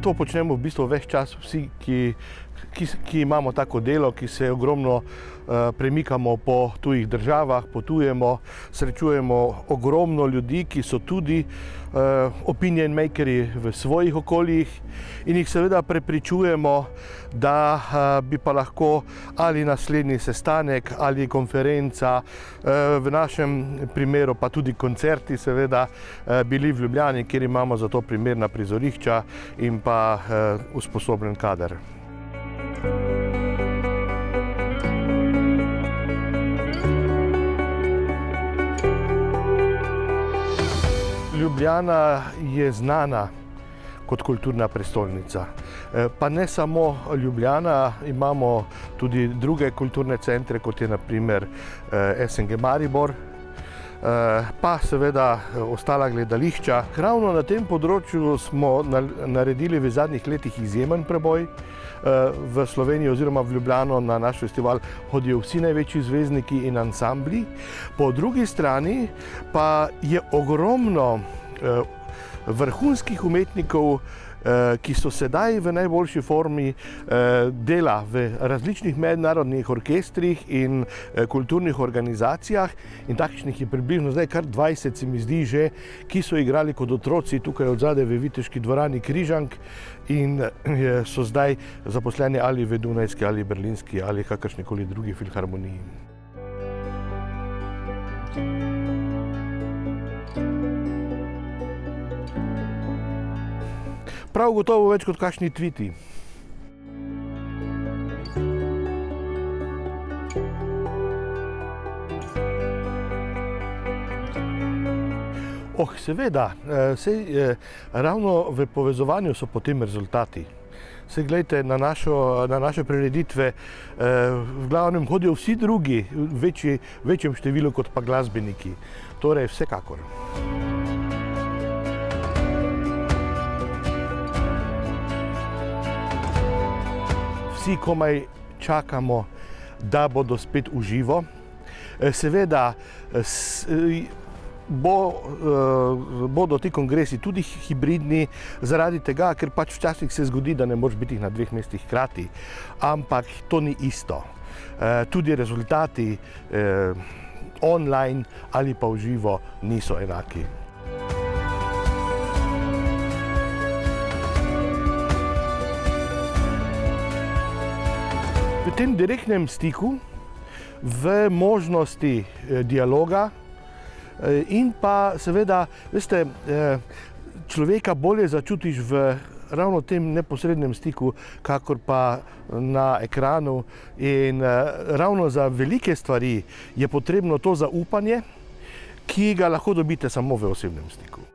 To počnemo v bistvu ves čas vsi, ki imamo tako delo, ki se ogromno premikamo po tujih državah, potujemo, srečujemo ogromno ljudi, ki so tudi opinion makerji v svojih okoljih in jih seveda prepričujemo, da bi pa lahko ali naslednji sestanek ali konferenca, v našem primeru pa tudi koncerti seveda, bili v Ljubljani, kjer imamo za to primerna prizorišča in pa usposobljen kader. Ljubljana je znana kot kulturna prestolnica. Pa ne samo Ljubljana, imamo tudi druge kulturne centre, kot je na primer SNG Maribor, pa seveda ostala gledališča. Ravno na tem področju smo naredili v zadnjih letih izjemen preboj. V Slovenijo oziroma v Ljubljano na naš festival hodijo vsi največji zvezdniki in ansambli. Po drugi strani pa je ogromno vrhunskih umetnikov, ki so sedaj v najboljši formi dela v različnih mednarodnih orkestrih in kulturnih organizacijah. In takšnih je približno zdaj kar 20, se mi zdi že, ki so igrali kot otroci tukaj odzadaj v Viteški dvorani Križank in so zdaj zaposleni ali v dunajski ali berlinski ali kakršnikoli drugi filharmoniji. Prav gotovo več kot kakšni tviti. Seveda, ravno v povezovanju so potem rezultati. Saj gledajte, na naše prireditve v glavnem hodijo vsi drugi v večjem številu kot pa glasbeniki. Torej, vsekakor. Vsi komaj čakamo, da bodo spet v živo. Seveda bodo ti kongresi tudi hibridni, zaradi tega, ker pač včasih se zgodi, da ne moreš biti na dveh mestih hkrati, ampak to ni isto. Tudi rezultati online ali pa v živo niso enaki. V tem direktnem stiku, v možnosti dialoga in pa seveda, veste, človeka bolje začutiš v ravno tem neposrednem stiku, kakor pa na ekranu. In ravno za velike stvari je potrebno to zaupanje, ki ga lahko dobite samo v osebnem stiku.